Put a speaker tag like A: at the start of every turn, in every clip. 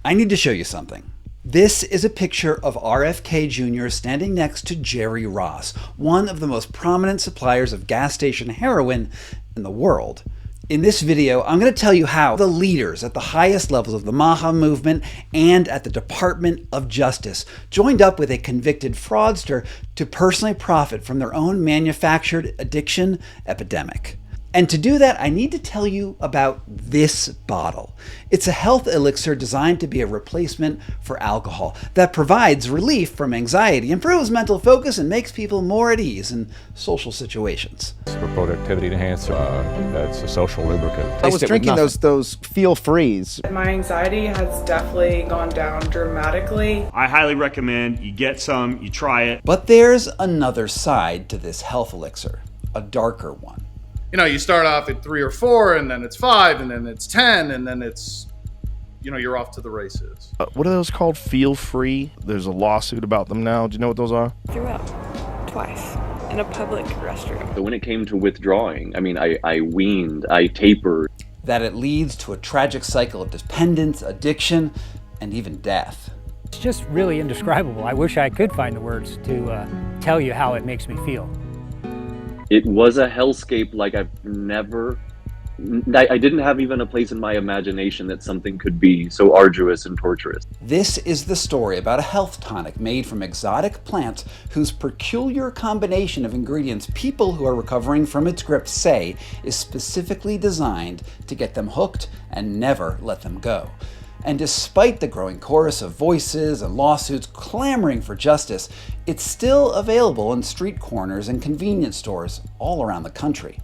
A: I need to show you something. This is a picture of RFK Jr. standing next to Jerry Ross, one of the most prominent suppliers of gas station heroin in the world. In this video, I'm going to tell you how the leaders at the highest levels of the MAHA movement and at the Department of Justice joined up with a convicted fraudster to personally profit from their own manufactured addiction epidemic. And to do that, I need to tell you about this bottle. It's a health elixir designed to be a replacement for alcohol that provides relief from anxiety, improves mental focus, and makes people more at ease in social situations.
B: For productivity enhancer, that's a social lubricant.
C: I was drinking those Feel Frees.
D: My anxiety has definitely gone down dramatically.
E: I highly recommend you get some, you try it.
A: But there's another side to this health elixir, a darker one.
F: You know, you start off at 3 or 4, and then it's 5, and then it's 10, and then it's, you know, you're off to the races.
G: What are those called? Feel Free? There's a lawsuit about them now. Do you know what those are?
H: Threw up twice in a public restroom.
I: So when it came to withdrawing, I mean, I weaned, I tapered.
A: That it leads to a tragic cycle of dependence, addiction, and even death.
J: It's just really indescribable. I wish I could find the words to tell you how it makes me feel.
I: It was a hellscape like I've never, I didn't have even a place in my imagination that something could be so arduous and torturous.
A: This is the story about a health tonic made from exotic plants whose peculiar combination of ingredients people who are recovering from its grip say is specifically designed to get them hooked and never let them go. And despite the growing chorus of voices and lawsuits clamoring for justice, it's still available in street corners and convenience stores all around the country.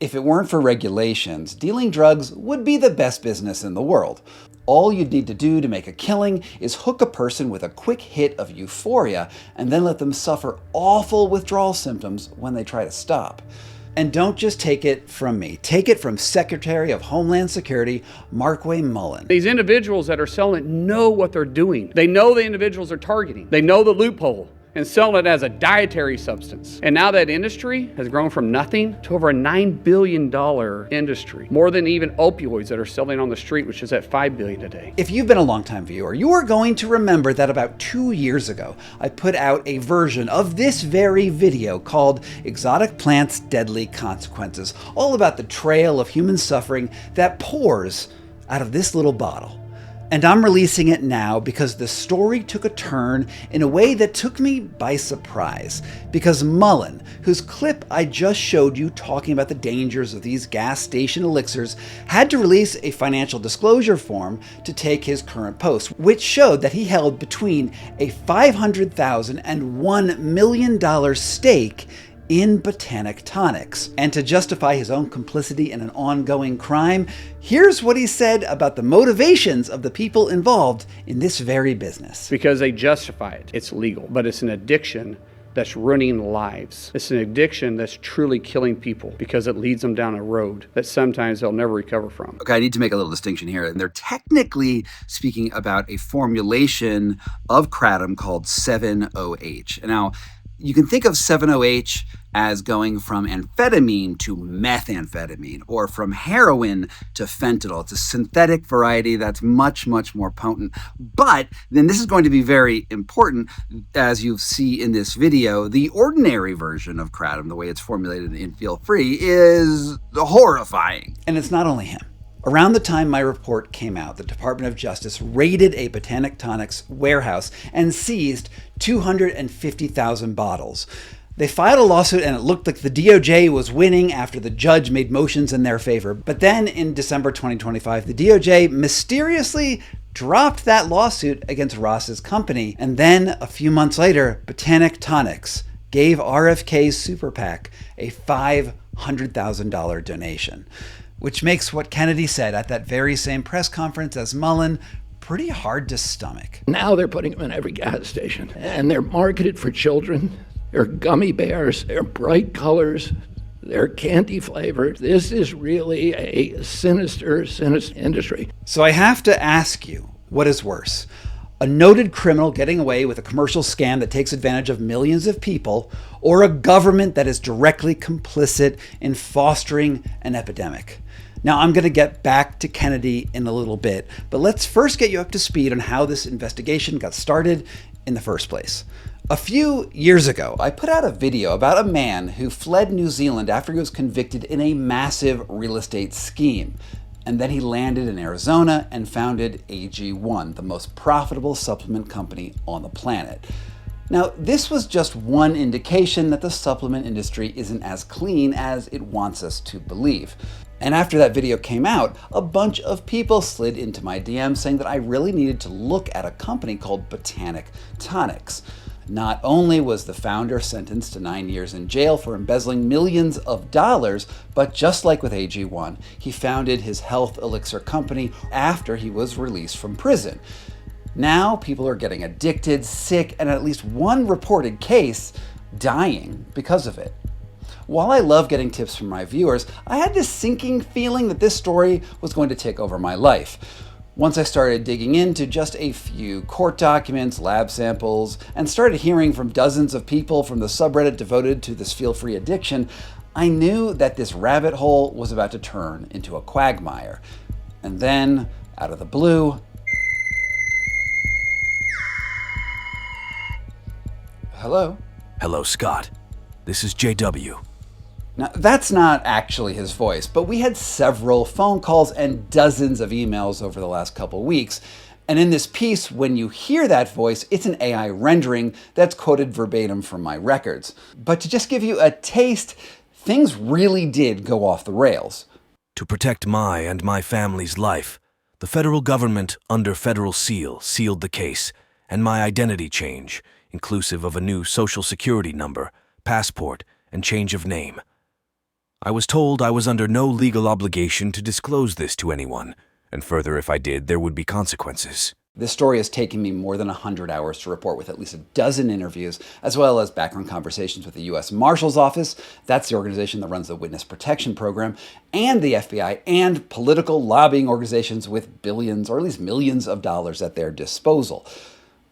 A: If it weren't for regulations, dealing drugs would be the best business in the world. All you'd need to do to make a killing is hook a person with a quick hit of euphoria and then let them suffer awful withdrawal symptoms when they try to stop. And don't just take it from me. Take it from Secretary of Homeland Security, Markway Mullen.
K: These individuals that are selling it know what they're doing. They know the individuals they're targeting. They know the loophole and selling it as a dietary substance. And now that industry has grown from nothing to over a $9 billion industry. More than even opioids that are selling on the street, which is at $5 billion a day.
A: If you've been a longtime viewer, you are going to remember that about 2 years ago, I put out a version of this very video called Exotic Plants' Deadly Consequences, all about the trail of human suffering that pours out of this little bottle. And I'm releasing it now because the story took a turn in a way that took me by surprise. Because Mullen, whose clip I just showed you talking about the dangers of these gas station elixirs, had to release a financial disclosure form to take his current post, which showed that he held between a $500,000 and $1 million stake in Botanic Tonics. And to justify his own complicity in an ongoing crime, here's what he said about the motivations of the people involved in this very business.
K: Because they justify it. It's legal, but it's an addiction that's ruining lives. It's an addiction that's truly killing people because it leads them down a road that sometimes they'll never recover from.
A: Okay, I need to make a little distinction here. And they're technically speaking about a formulation of kratom called 7-OH. Now, you can think of 7-OH as going from amphetamine to methamphetamine, or from heroin to fentanyl. It's a synthetic variety that's much, much more potent. But then this is going to be very important, as you see in this video. The ordinary version of kratom, the way it's formulated in Feel Free, is horrifying. And it's not only him. Around the time my report came out, the Department of Justice raided a Botanic Tonics warehouse and seized 250,000 bottles. They filed a lawsuit and it looked like the DOJ was winning after the judge made motions in their favor. But then in December 2025, the DOJ mysteriously dropped that lawsuit against Ross's company. And then a few months later, Botanic Tonics gave RFK's super PAC a $500,000 donation. Which makes what Kennedy said at that very same press conference as Mullen pretty hard to stomach.
L: Now they're putting them in every gas station, and they're marketed for children. They're gummy bears, they're bright colors, they're candy flavored. This is really a sinister, sinister industry.
A: So I have to ask you, what is worse? A noted criminal getting away with a commercial scam that takes advantage of millions of people, or a government that is directly complicit in fostering an epidemic? Now, I'm going to get back to Kennedy in a little bit, but let's first get you up to speed on how this investigation got started in the first place. A few years ago, I put out a video about a man who fled New Zealand after he was convicted in a massive real estate scheme. And then he landed in Arizona and founded AG1, the most profitable supplement company on the planet. Now, this was just one indication that the supplement industry isn't as clean as it wants us to believe. And after that video came out, a bunch of people slid into my DMs saying that I really needed to look at a company called Botanic Tonics. Not only was the founder sentenced to 9 years in jail for embezzling millions of dollars, but just like with AG1, he founded his health elixir company after he was released from prison. Now people are getting addicted, sick, and at least one reported case dying because of it. While I love getting tips from my viewers, I had this sinking feeling that this story was going to take over my life. Once I started digging into just a few court documents, lab samples, and started hearing from dozens of people from the subreddit devoted to this feel-free addiction, I knew that this rabbit hole was about to turn into a quagmire. And then, out of the blue, hello?
M: Hello, Scott. This is JW.
A: Now, that's not actually his voice, but we had several phone calls and dozens of emails over the last couple weeks. And in this piece, when you hear that voice, it's an AI rendering that's quoted verbatim from my records. But to just give you a taste, things really did go off the rails.
M: To protect my and my family's life, the federal government, under federal seal, sealed the case, and my identity change, inclusive of a new social security number, passport, and change of name. I was told I was under no legal obligation to disclose this to anyone, and further, if I did, there would be consequences.
A: This story has taken me more than 100 hours to report, with at least a dozen interviews, as well as background conversations with the U.S. Marshal's Office, that's the organization that runs the Witness Protection Program, and the FBI, and political lobbying organizations with billions, or at least millions of dollars at their disposal.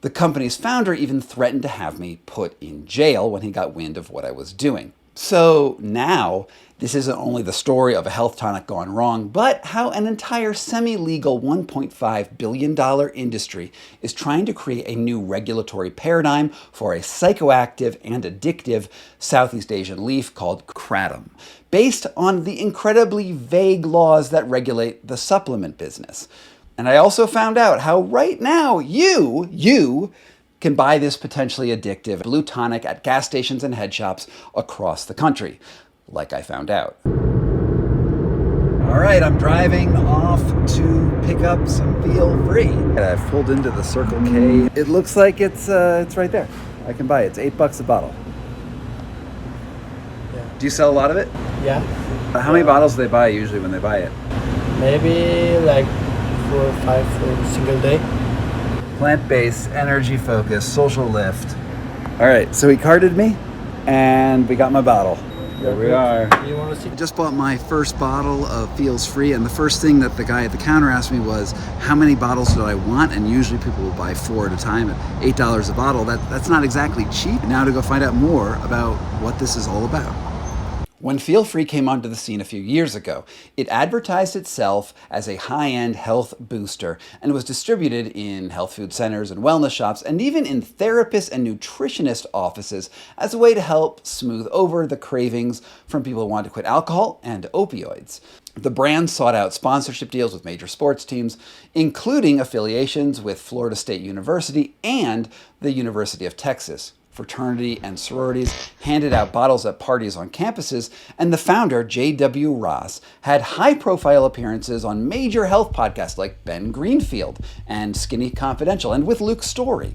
A: The company's founder even threatened to have me put in jail when he got wind of what I was doing. So now, this isn't only the story of a health tonic gone wrong, but how an entire semi-legal $1.5 billion industry is trying to create a new regulatory paradigm for a psychoactive and addictive Southeast Asian leaf called Kratom, based on the incredibly vague laws that regulate the supplement business. And I also found out how right now you can buy this potentially addictive blue tonic at gas stations and head shops across the country, like I found out. All right, I'm driving off to pick up some Feel Free. I pulled into the Circle K. It looks like it's right there. I can buy it. It's $8 a bottle.
N: Yeah.
A: Do you sell a lot of it?
N: Yeah.
A: How many bottles do they buy usually when they buy it?
N: Maybe like 4 or 5 for a single day.
A: Plant-based, energy-focused, social lift. All right, so he carded me, and we got my bottle. There we are.
N: You want to see?
A: I just bought my first bottle of Feels Free, and the first thing that the guy at the counter asked me was, how many bottles did I want? And usually people will buy 4 at a time at $8 a bottle. That's not exactly cheap. Now to go find out more about what this is all about. When Feel Free came onto the scene a few years ago, it advertised itself as a high-end health booster and was distributed in health food centers and wellness shops and even in therapist and nutritionist offices as a way to help smooth over the cravings from people who want to quit alcohol and opioids. The brand sought out sponsorship deals with major sports teams, including affiliations with Florida State University and the University of Texas. Fraternity and sororities handed out bottles at parties on campuses, and the founder, J.W. Ross, had high-profile appearances on major health podcasts like Ben Greenfield and Skinny Confidential, and with Luke Story.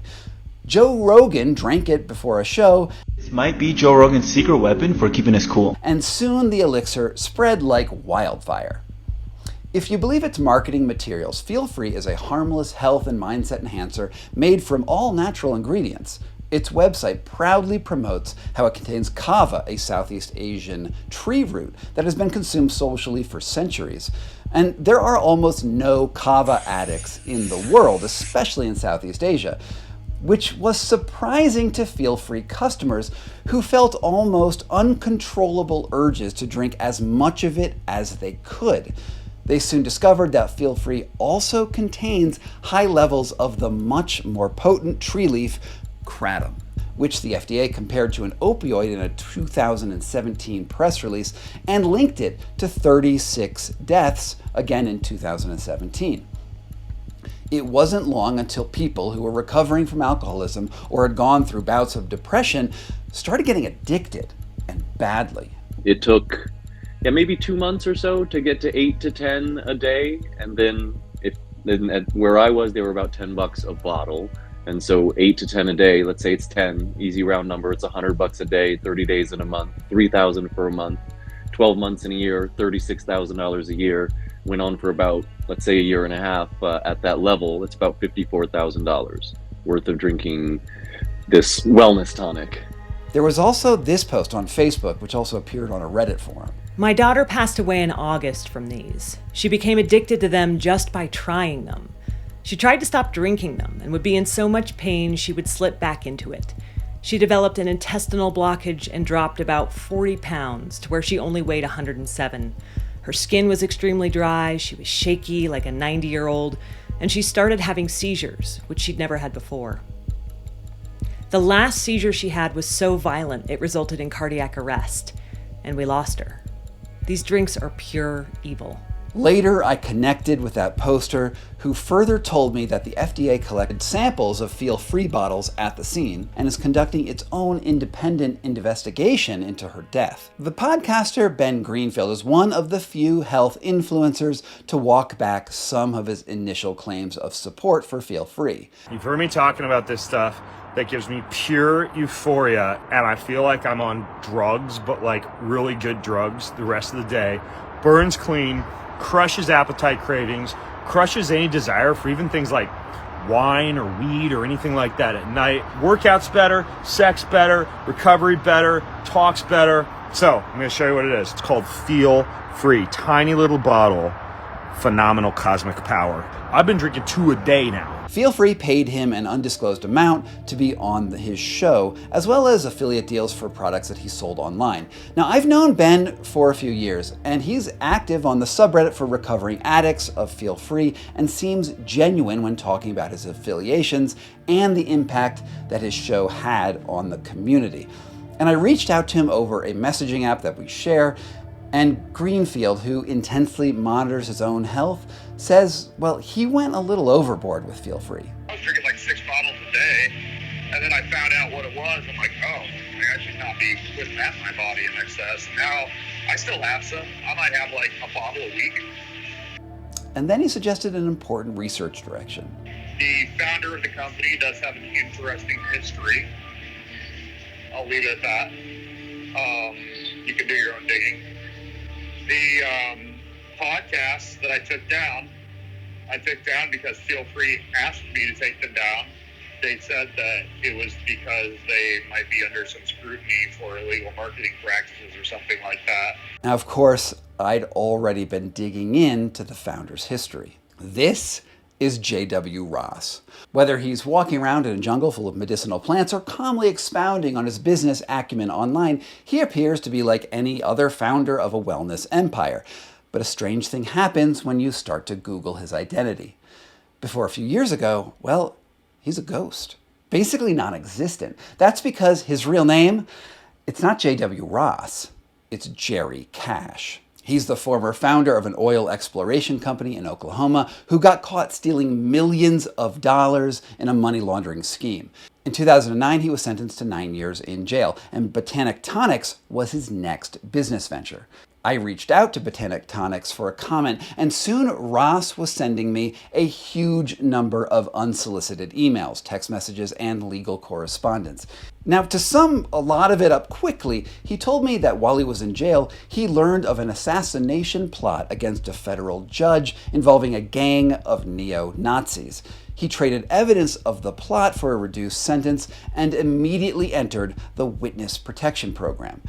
A: Joe Rogan drank it before a show.
O: This might be Joe Rogan's secret weapon for keeping us cool.
A: And soon the elixir spread like wildfire. If you believe its marketing materials, Feel Free is a harmless health and mindset enhancer made from all natural ingredients. Its website proudly promotes how it contains kava, a Southeast Asian tree root that has been consumed socially for centuries. And there are almost no kava addicts in the world, especially in Southeast Asia, which was surprising to Feel Free customers who felt almost uncontrollable urges to drink as much of it as they could. They soon discovered that Feel Free also contains high levels of the much more potent tree leaf kratom, which the FDA compared to an opioid in a 2017 press release and linked it to 36 deaths, again in 2017. It wasn't long until people who were recovering from alcoholism or had gone through bouts of depression started getting addicted, and badly.
I: It took maybe 2 months or so to get to 8 to 10 a day, and then at where I was, they were about $10 a bottle. And so 8 to 10 a day, let's say it's 10, easy round number, it's $100 a day, 30 days in a month, $3,000 for a month, 12 months in a year, $36,000 a year. Went on for about, let's say, a year and a half. At that level, it's about $54,000 worth of drinking this wellness tonic.
A: There was also this post on Facebook, which also appeared on a Reddit forum.
P: My daughter passed away in August from these. She became addicted to them just by trying them. She tried to stop drinking them and would be in so much pain she would slip back into it. She developed an intestinal blockage and dropped about 40 pounds to where she only weighed 107. Her skin was extremely dry, she was shaky like a 90-year-old, and she started having seizures, which she'd never had before. The last seizure she had was so violent it resulted in cardiac arrest, and we lost her. These drinks are pure evil.
A: Later, I connected with that poster who further told me that the FDA collected samples of Feel Free bottles at the scene and is conducting its own independent investigation into her death. The podcaster Ben Greenfield is one of the few health influencers to walk back some of his initial claims of support for Feel Free.
E: You've heard me talking about this stuff that gives me pure euphoria, and I feel like I'm on drugs, but like really good drugs the rest of the day. Burns clean, crushes appetite cravings, crushes any desire for even things like wine or weed or anything like that at night. Workouts better, sex better, recovery better, talks better. So I'm going to show you what it is. It's called Feel Free. Tiny little bottle, phenomenal cosmic power. I've been drinking 2 a day now.
A: Feel Free paid him an undisclosed amount to be on his show, as well as affiliate deals for products that he sold online. Now, I've known Ben for a few years, and he's active on the subreddit for recovering addicts of Feel Free and seems genuine when talking about his affiliations and the impact that his show had on the community. And I reached out to him over a messaging app that we share, and Greenfield, who intensely monitors his own health, says, well, he went a little overboard with Feel Free.
Q: I was drinking like 6 bottles a day, and then I found out what it was. I'm like, oh, I should not be putting that in my body in excess. Now, I still have some. I might have like a bottle a week.
A: And then he suggested an important research direction.
Q: The founder of the company does have an interesting history. I'll leave it at that. You can do your own digging. The podcasts that I took down because Feel Free asked me to take them down. They said that it was because they might be under some scrutiny for illegal marketing practices or something like that.
A: Now, of course, I'd already been digging into the founder's history. This is J.W. Ross. Whether he's walking around in a jungle full of medicinal plants or calmly expounding on his business acumen online, he appears to be like any other founder of a wellness empire. But a strange thing happens when you start to Google his identity. Before a few years ago, well, he's a ghost. Basically non-existent. That's because his real name, it's not J.W. Ross, it's Jerry Cash. He's the former founder of an oil exploration company in Oklahoma who got caught stealing millions of dollars in a money laundering scheme. In 2009, he was sentenced to 9 years in jail, and Botanic Tonics was his next business venture. I reached out to Botanic Tonics for a comment, and soon Ross was sending me a huge number of unsolicited emails, text messages, and legal correspondence. Now, to sum a lot of it up quickly, he told me that while he was in jail, he learned of an assassination plot against a federal judge involving a gang of neo-Nazis. He traded evidence of the plot for a reduced sentence and immediately entered the Witness Protection Program.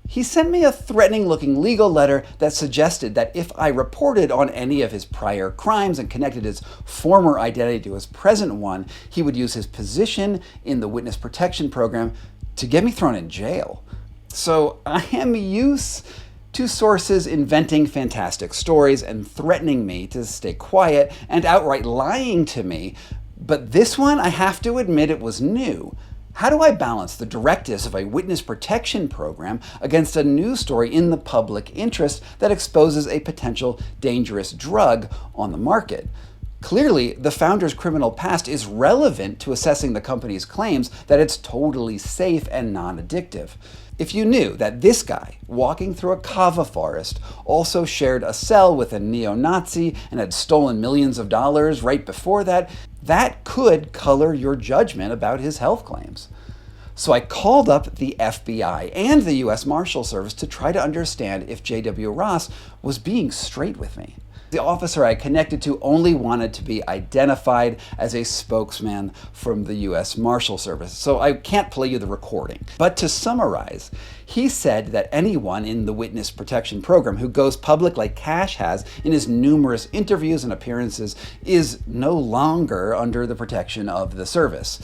A: He sent me a threatening-looking legal letter that suggested that if I reported on any of his prior crimes and connected his former identity to his present one, he would use his position in the Witness Protection Program to get me thrown in jail. So I am used to sources inventing fantastic stories and threatening me to stay quiet and outright lying to me. But this one, I have to admit, it was new. How do I balance the directives of a witness protection program against a news story in the public interest that exposes a potential dangerous drug on the market? Clearly, the founder's criminal past is relevant to assessing the company's claims that it's totally safe and non-addictive. If you knew that this guy, walking through a kava forest, also shared a cell with a neo-Nazi and had stolen millions of dollars right before that, that could color your judgment about his health claims. So I called up the FBI and the US Marshal Service to try to understand if J.W. Ross was being straight with me. The officer I connected to only wanted to be identified as a spokesman from the US Marshal Service, so I can't play you the recording. But to summarize, he said that anyone in the witness protection program who goes public like Cash has in his numerous interviews and appearances is no longer under the protection of the service,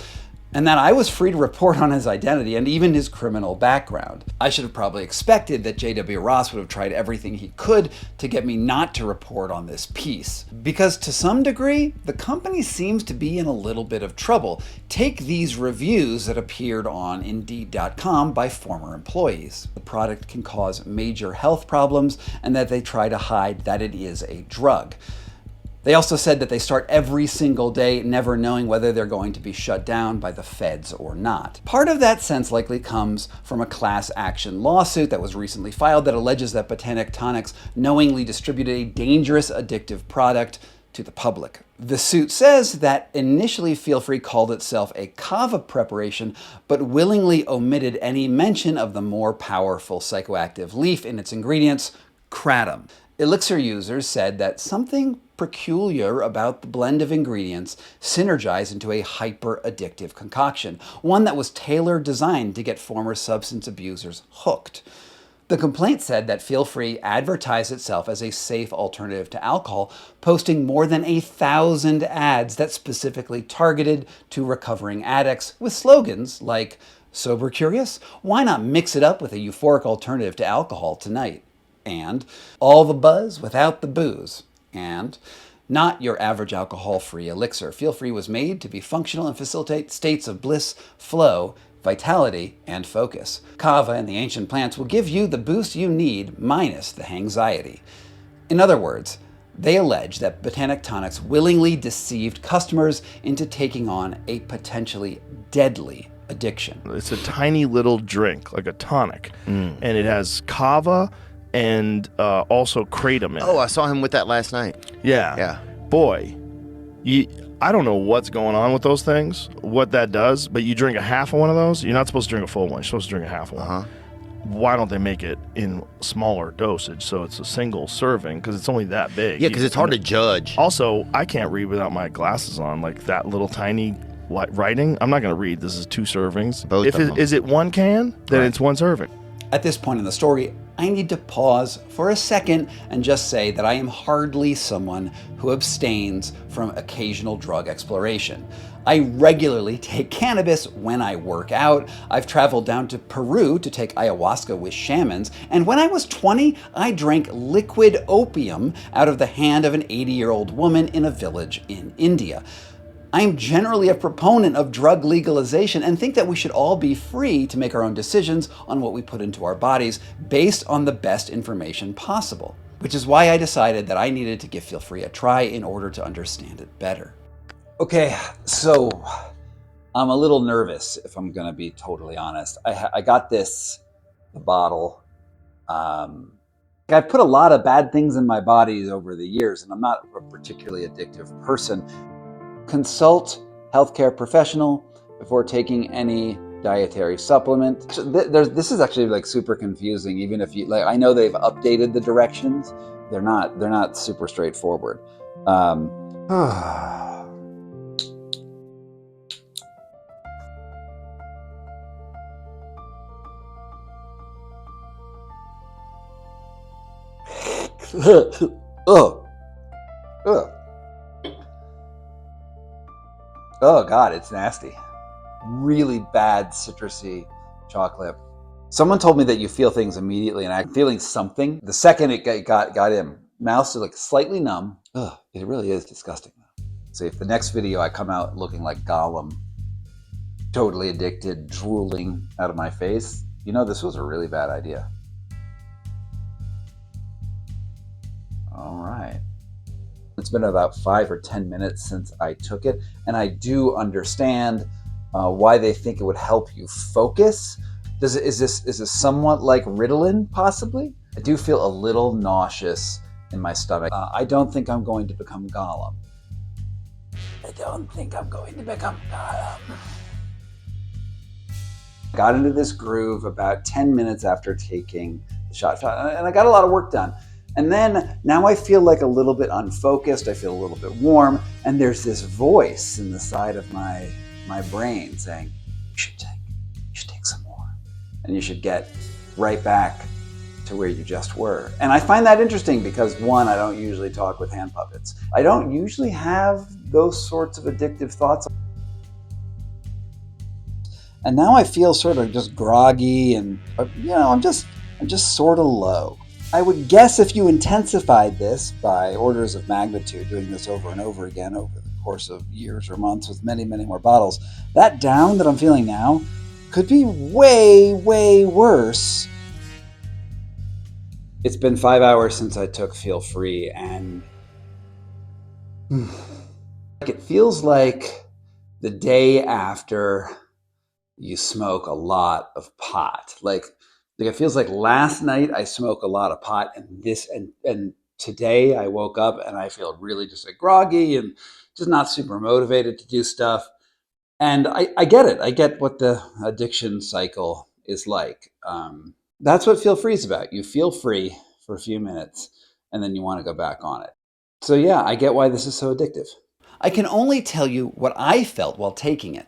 A: and that I was free to report on his identity and even his criminal background. I should have probably expected that J.W. Ross would have tried everything he could to get me not to report on this piece. Because to some degree, the company seems to be in a little bit of trouble. Take these reviews that appeared on Indeed.com by former employees. The product can cause major health problems and that they try to hide that it is a drug. They also said that they start every single day never knowing whether they're going to be shut down by the feds or not. Part of that sense likely comes from a class action lawsuit that was recently filed that alleges that Botanic Tonics knowingly distributed a dangerous addictive product to the public. The suit says that initially Feel Free called itself a kava preparation, but willingly omitted any mention of the more powerful psychoactive leaf in its ingredients, kratom. Elixir users said that something peculiar about the blend of ingredients synergized into a hyper-addictive concoction, one that was tailor-designed to get former substance abusers hooked. The complaint said that Feel Free advertised itself as a safe alternative to alcohol, posting more than 1,000 ads that specifically targeted to recovering addicts with slogans like, "Sober curious? Why not mix it up with a euphoric alternative to alcohol tonight?" And "All the buzz without the booze." And "Not your average alcohol-free elixir. Feel Free was made to be functional and facilitate states of bliss, flow, vitality, and focus. Kava and the ancient plants will give you the boost you need minus the anxiety." In other words, they allege that Botanic Tonics willingly deceived customers into taking on a potentially deadly addiction.
G: It's a tiny little drink, like a tonic, and it has kava and also kratom in it.
R: Oh, I saw him with that last night.
G: Yeah. Boy, I don't know what's going on with those things, what that does, but you drink a half of one of those, you're not supposed to drink a full one, you're supposed to drink a half one. Why don't they make it in smaller dosage so it's a single serving, because it's only that big?
R: Yeah, because it's hard to judge.
G: Also, I can't read without my glasses on, like that little tiny writing. I'm not going to read. This is 2 servings. Is it 1 can? Then it's 1 serving.
A: At this point in the story, I need to pause for a second and just say that I am hardly someone who abstains from occasional drug exploration. I regularly take cannabis when I work out. I've traveled down to Peru to take ayahuasca with shamans, and when I was 20, I drank liquid opium out of the hand of an 80-year-old woman in a village in India. I'm generally a proponent of drug legalization and think that we should all be free to make our own decisions on what we put into our bodies based on the best information possible, which is why I decided that I needed to give Feel Free a try in order to understand it better. Okay, so I'm a little nervous, if I'm going to be totally honest. I got the bottle. I've put a lot of bad things in my body over the years, and I'm not a particularly addictive person. Consult healthcare professional before taking any dietary supplement. This is actually like super confusing. Even if you like, I know they've updated the directions. They're not super straightforward. Oh God, it's nasty. Really bad citrusy chocolate. Someone told me that you feel things immediately, and I'm feeling something. The second it got in, mouth like slightly numb. Ugh, it really is disgusting. So if the next video I come out looking like Gollum, totally addicted, drooling out of my face, you know this was a really bad idea. All right. It's been about 5 or 10 minutes since I took it, and I do understand why they think it would help you focus. Is this somewhat like Ritalin, possibly? I do feel a little nauseous in my stomach. I don't think I'm going to become Gollum. I don't think I'm going to become Gollum. Got into this groove about 10 minutes after taking the shot, and I got a lot of work done. And then now I feel like a little bit unfocused. I feel a little bit warm, and there's this voice in the side of my brain saying, you should take some more, and you should get right back to where you just were. And I find that interesting because, one, I don't usually talk with hand puppets. I don't usually have those sorts of addictive thoughts. And now I feel sort of just groggy, and I'm just sort of low. I would guess if you intensified this by orders of magnitude, doing this over and over again over the course of years or months with many, many more bottles, that down that I'm feeling now could be way, way worse. It's been 5 hours since I took Feel Free, and it feels like the day after you smoke a lot of pot. Like it feels like last night I smoked a lot of pot, and today I woke up and I feel really just like groggy and just not super motivated to do stuff. And I get it. I get what the addiction cycle is like. That's what Feel Free is about. You feel free for a few minutes and then you want to go back on it. So yeah, I get why this is so addictive. I can only tell you what I felt while taking it.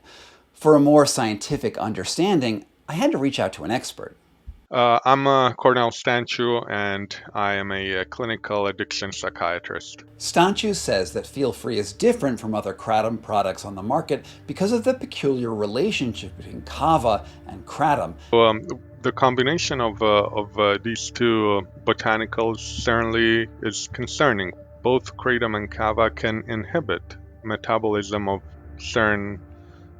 A: For a more scientific understanding, I had to reach out to an expert.
S: I'm Cornell Stanchu, and I am a clinical addiction psychiatrist.
A: Stanchu says that Feel Free is different from other kratom products on the market because of the peculiar relationship between kava and kratom.
S: The combination of these two botanicals certainly is concerning. Both kratom and kava can inhibit metabolism of certain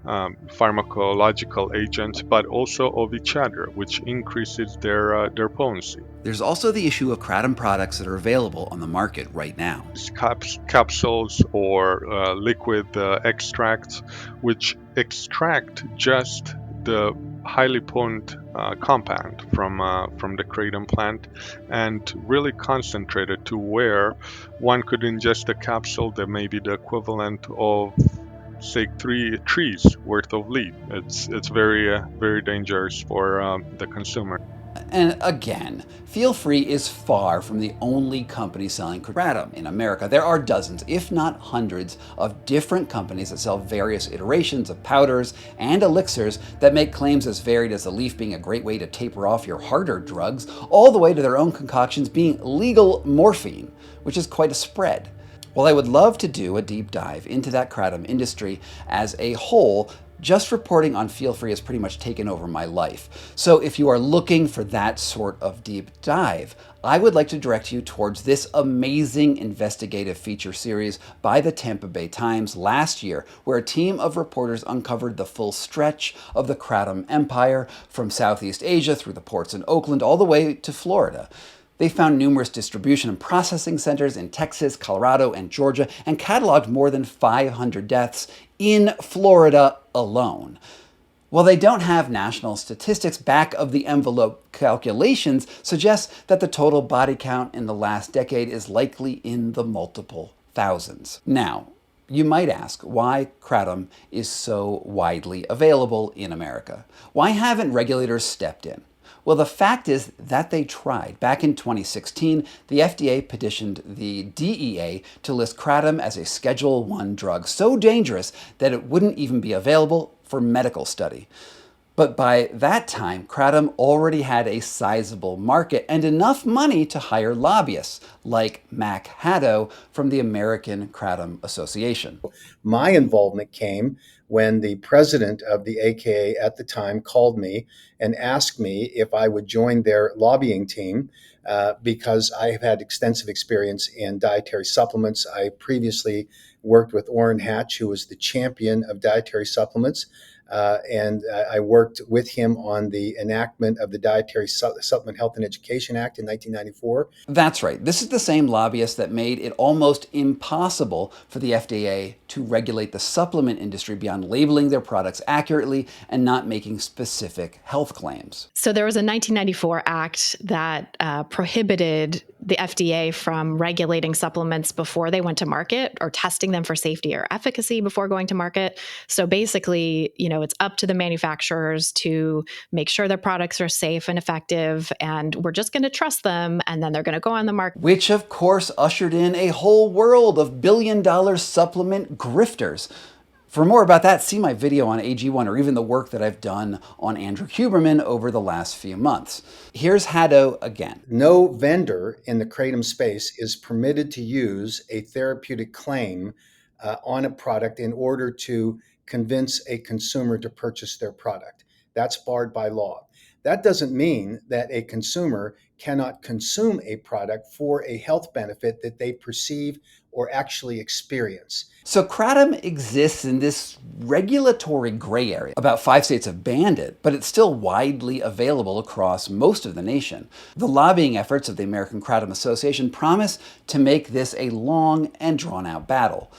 S: pharmacological agents, but also of each other, which increases their potency.
A: There's also the issue of kratom products that are available on the market right now.
S: Capsules or liquid extracts, which extract just the highly potent compound from the kratom plant and really concentrate it to where one could ingest a capsule that may be the equivalent of, say, 3 trees worth of leaf. It's very very dangerous for the consumer.
A: And again, Feel Free is far from the only company selling kratom in America. There are dozens, if not hundreds, of different companies that sell various iterations of powders and elixirs that make claims as varied as the leaf being a great way to taper off your harder drugs, all the way to their own concoctions being legal morphine, which is quite a spread. While I would love to do a deep dive into that kratom industry as a whole, just reporting on Feel Free has pretty much taken over my life. So if you are looking for that sort of deep dive, I would like to direct you towards this amazing investigative feature series by the Tampa Bay Times last year, where a team of reporters uncovered the full stretch of the kratom empire from Southeast Asia through the ports in Oakland all the way to Florida. They found numerous distribution and processing centers in Texas, Colorado, and Georgia, and cataloged more than 500 deaths in Florida alone. While they don't have national statistics, back-of-the-envelope calculations suggest that the total body count in the last decade is likely in the multiple thousands. Now, you might ask why kratom is so widely available in America. Why haven't regulators stepped in? Well, the fact is that they tried. Back in 2016, the FDA petitioned the DEA to list kratom as a Schedule I drug, so dangerous that it wouldn't even be available for medical study. But by that time, Kratom already had a sizable market and enough money to hire lobbyists, like Mac Haddo from the American Kratom Association.
T: My involvement came when the president of the AKA at the time called me and asked me if I would join their lobbying team because I have had extensive experience in dietary supplements. I previously worked with Orrin Hatch, who was the champion of dietary supplements. And I worked with him on the enactment of the Dietary Supplement Health and Education Act in 1994.
A: That's right. This is the same lobbyist that made it almost impossible for the FDA to regulate the supplement industry beyond labeling their products accurately and not making specific health claims.
U: So there was a 1994 act that prohibited the FDA from regulating supplements before they went to market or testing them for safety or efficacy before going to market. So basically, it's up to the manufacturers to make sure their products are safe and effective, and we're just going to trust them, and then they're going to go on the market.
A: Which, of course, ushered in a whole world of billion-dollar supplement grifters. For more about that, see my video on AG1 or even the work that I've done on Andrew Huberman over the last few months. Here's Haddo again.
T: No vendor in the kratom space is permitted to use a therapeutic claim on a product in order to convince a consumer to purchase their product. That's barred by law. That doesn't mean that a consumer cannot consume a product for a health benefit that they perceive or actually experience.
A: So Kratom exists in this regulatory gray area. About 5 states have banned it, but it's still widely available across most of the nation. The lobbying efforts of the American Kratom Association promise to make this a long and drawn-out battle.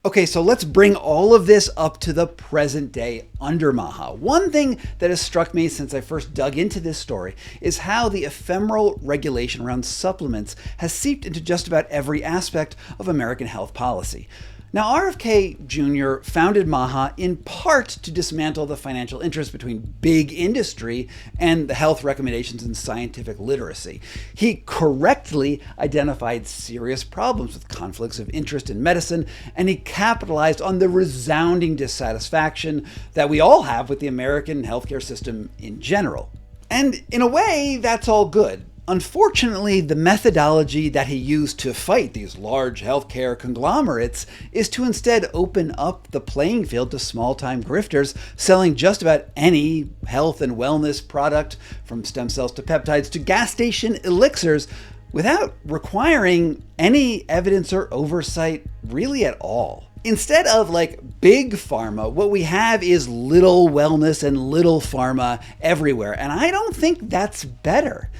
A: Okay, so let's bring all of this up to the present day under MAHA. One thing that has struck me since I first dug into this story is how the ephemeral regulation around supplements has seeped into just about every aspect of American health policy. Now, RFK Jr. founded MAHA in part to dismantle the financial interest between big industry and the health recommendations and scientific literacy. He correctly identified serious problems with conflicts of interest in medicine, and he capitalized on the resounding dissatisfaction that we all have with the American healthcare system in general. And in a way, that's all good. Unfortunately, the methodology that he used to fight these large healthcare conglomerates is to instead open up the playing field to small-time grifters selling just about any health and wellness product, from stem cells to peptides to gas station elixirs, without requiring any evidence or oversight really at all. Instead of like big pharma, what we have is little wellness and little pharma everywhere, and I don't think that's better.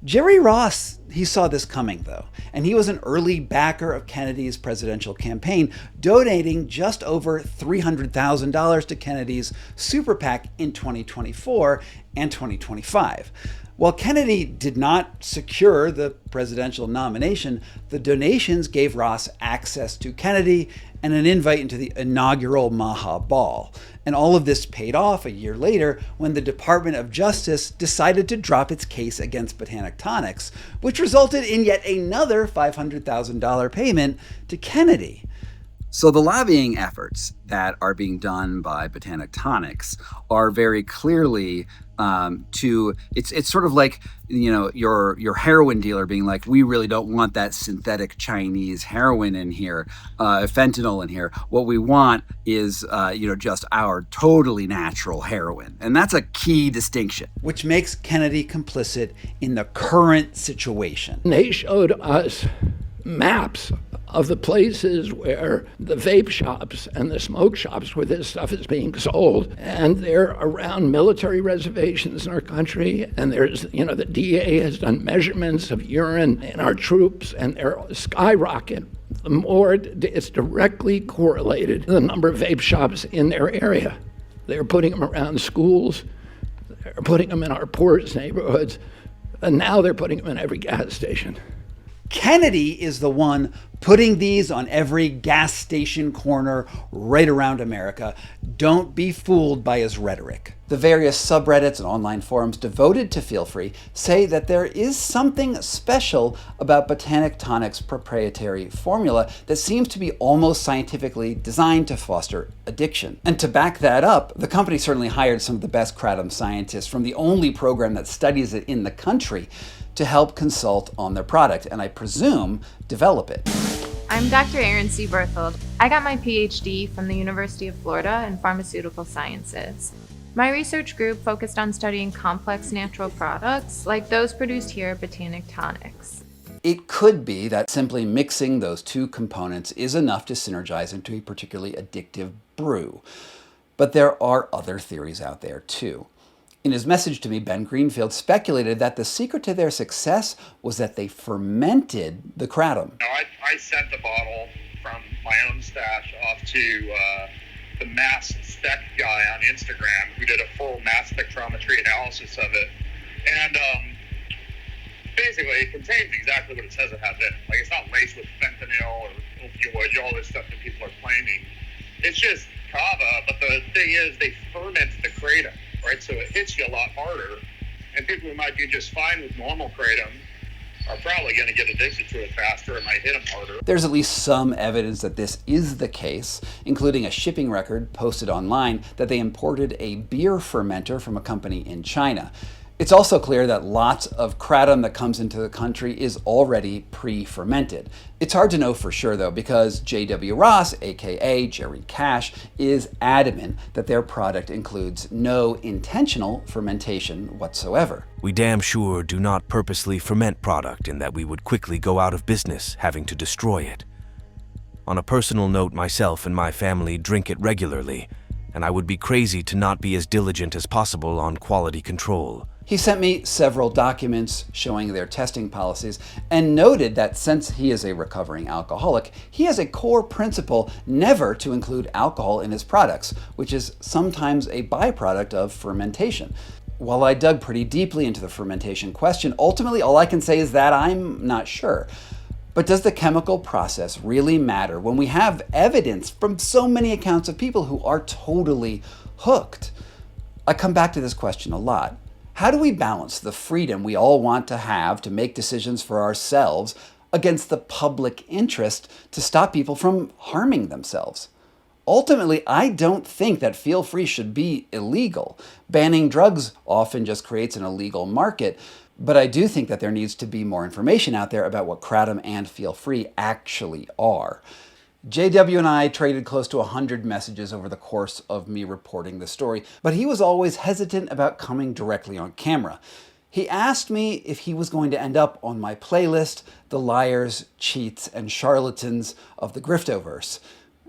A: Jerry Ross, he saw this coming though, and he was an early backer of Kennedy's presidential campaign, donating just over $300,000 to Kennedy's super PAC in 2024 and 2025. While Kennedy did not secure the presidential nomination, the donations gave Ross access to Kennedy and an invite into the inaugural MAHA Ball. And all of this paid off a year later when the Department of Justice decided to drop its case against Botanic Tonics, which resulted in yet another $500,000 payment to Kennedy. So the lobbying efforts that are being done by Botanic Tonics are very clearly it's sort of like, your heroin dealer being like, we really don't want that synthetic Chinese heroin in here, fentanyl in here. What we want is, just our totally natural heroin. And that's a key distinction. Which makes Kennedy complicit in the current situation.
L: They showed us maps of the places where the vape shops and the smoke shops where this stuff is being sold. And they're around military reservations in our country. And there's, the DA has done measurements of urine in our troops, and they're skyrocket. The more it's directly correlated to the number of vape shops in their area. They're putting them around schools. They're putting them in our poorest neighborhoods. And now they're putting them in every gas station.
A: Kennedy is the one putting these on every gas station corner right around America. Don't be fooled by his rhetoric. The various subreddits and online forums devoted to Feel Free say that there is something special about Botanic Tonic's proprietary formula that seems to be almost scientifically designed to foster addiction. And to back that up, the company certainly hired some of the best kratom scientists from the only program that studies it in the country to help consult on their product, and I presume develop it.
B: I'm Dr. Erin C. Berthold. I got my PhD from the University of Florida in pharmaceutical sciences. My research group focused on studying complex natural products like those produced here at Botanic Tonics.
A: It could be that simply mixing those two components is enough to synergize into a particularly addictive brew. But there are other theories out there too. In his message to me, Ben Greenfield speculated that the secret to their success was that they fermented the kratom.
Q: I sent the bottle from my own stash off to the mass spec guy on Instagram who did a full mass spectrometry analysis of it. And basically it contains exactly what it says it has in it. Like, it's not laced with fentanyl or opioids, all this stuff that people are claiming. It's just kava, but the thing is they ferment the kratom. Right, so it hits you a lot harder, and people who might do just fine with normal kratom are probably going to get addicted to it faster and might hit them harder.
A: There's at least some evidence that this is the case, including a shipping record posted online that they imported a beer fermenter from a company in China. It's also clear that lots of kratom that comes into the country is already pre-fermented. It's hard to know for sure though, because J.W. Ross, aka Jerry Cash, is adamant that their product includes no intentional fermentation whatsoever.
M: We damn sure do not purposely ferment product in that we would quickly go out of business having to destroy it. On a personal note, myself and my family drink it regularly, and I would be crazy to not be as diligent as possible on quality control.
A: He sent me several documents showing their testing policies and noted that since he is a recovering alcoholic, he has a core principle never to include alcohol in his products, which is sometimes a byproduct of fermentation. While I dug pretty deeply into the fermentation question, ultimately all I can say is that I'm not sure. But does the chemical process really matter when we have evidence from so many accounts of people who are totally hooked? I come back to this question a lot. How do we balance the freedom we all want to have to make decisions for ourselves against the public interest to stop people from harming themselves? Ultimately, I don't think that Feel Free should be illegal. Banning drugs often just creates an illegal market, but I do think that there needs to be more information out there about what kratom and Feel Free actually are. JW and I traded close to 100 messages over the course of me reporting the story, but he was always hesitant about coming directly on camera. He asked me if he was going to end up on my playlist, The Liars, Cheats, and Charlatans of the Griftoverse.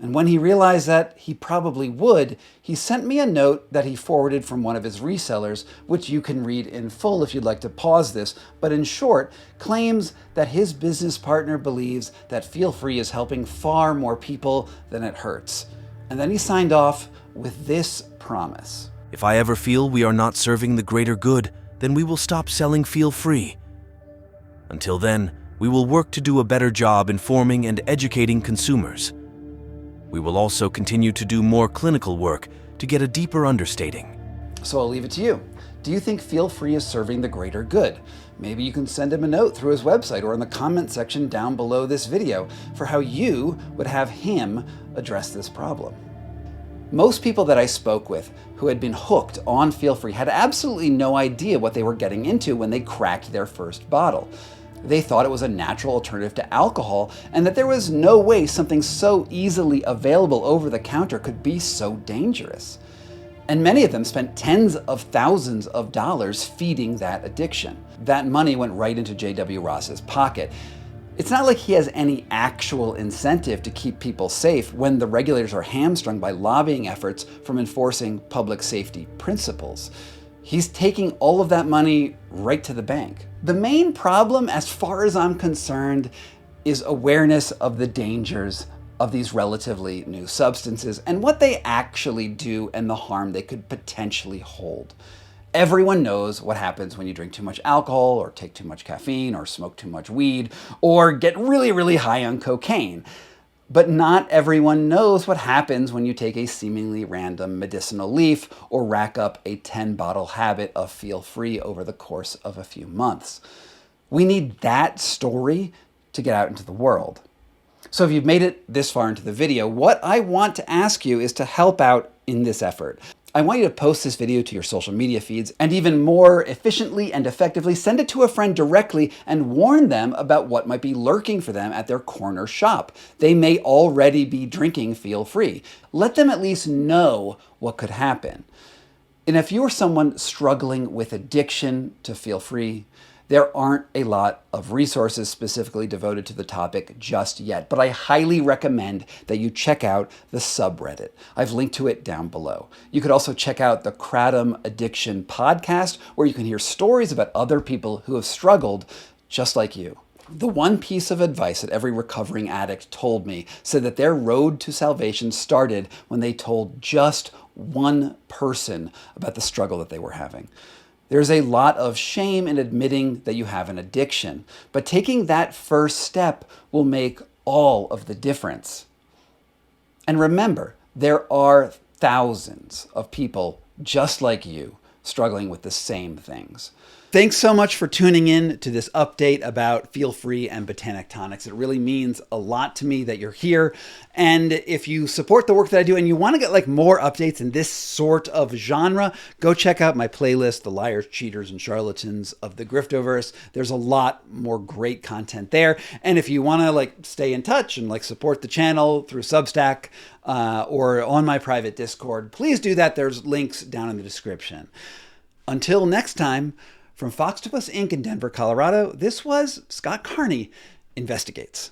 A: And when he realized that he probably would, he sent me a note that he forwarded from one of his resellers, which you can read in full if you'd like to pause this, but in short, claims that his business partner believes that Feel Free is helping far more people than it hurts. And then he signed off with this promise.
M: If I ever feel we are not serving the greater good, then we will stop selling Feel Free. Until then, we will work to do a better job informing and educating consumers. We will also continue to do more clinical work to get a deeper understanding.
A: So I'll leave it to you. Do you think Feel Free is serving the greater good? Maybe you can send him a note through his website or in the comment section down below this video for how you would have him address this problem. Most people that I spoke with who had been hooked on Feel Free had absolutely no idea what they were getting into when they cracked their first bottle. They thought it was a natural alternative to alcohol and that there was no way something so easily available over the counter could be so dangerous. And many of them spent tens of thousands of dollars feeding that addiction. That money went right into J.W. Ross's pocket. It's not like he has any actual incentive to keep people safe when the regulators are hamstrung by lobbying efforts from enforcing public safety principles. He's taking all of that money right to the bank. The main problem, as far as I'm concerned, is awareness of the dangers of these relatively new substances and what they actually do and the harm they could potentially hold. Everyone knows what happens when you drink too much alcohol or take too much caffeine or smoke too much weed or get really, really high on cocaine. But not everyone knows what happens when you take a seemingly random medicinal leaf or rack up a 10-bottle habit of Feel Free over the course of a few months. We need that story to get out into the world. So if you've made it this far into the video, what I want to ask you is to help out in this effort. I want you to post this video to your social media feeds, and even more efficiently and effectively, send it to a friend directly and warn them about what might be lurking for them at their corner shop. They may already be drinking Feel Free. Let them at least know what could happen. And if you're someone struggling with addiction to Feel Free, there aren't a lot of resources specifically devoted to the topic just yet, but I highly recommend that you check out the subreddit. I've linked to it down below. You could also check out the Kratom Addiction podcast, where you can hear stories about other people who have struggled just like you. The one piece of advice that every recovering addict told me said that their road to salvation started when they told just one person about the struggle that they were having. There's a lot of shame in admitting that you have an addiction, but taking that first step will make all of the difference. And remember, there are thousands of people just like you struggling with the same things. Thanks so much for tuning in to this update about Feel Free and Botanic Tonics. It really means a lot to me that you're here. And if you support the work that I do and you want to get like more updates in this sort of genre, go check out my playlist, The Liars, Cheaters, and Charlatans of the Griftoverse. There's a lot more great content there. And if you want to like stay in touch and like support the channel through Substack or on my private Discord, please do that. There's links down in the description. Until next time, from Foxtopus Inc. in Denver, Colorado, this was Scott Carney Investigates.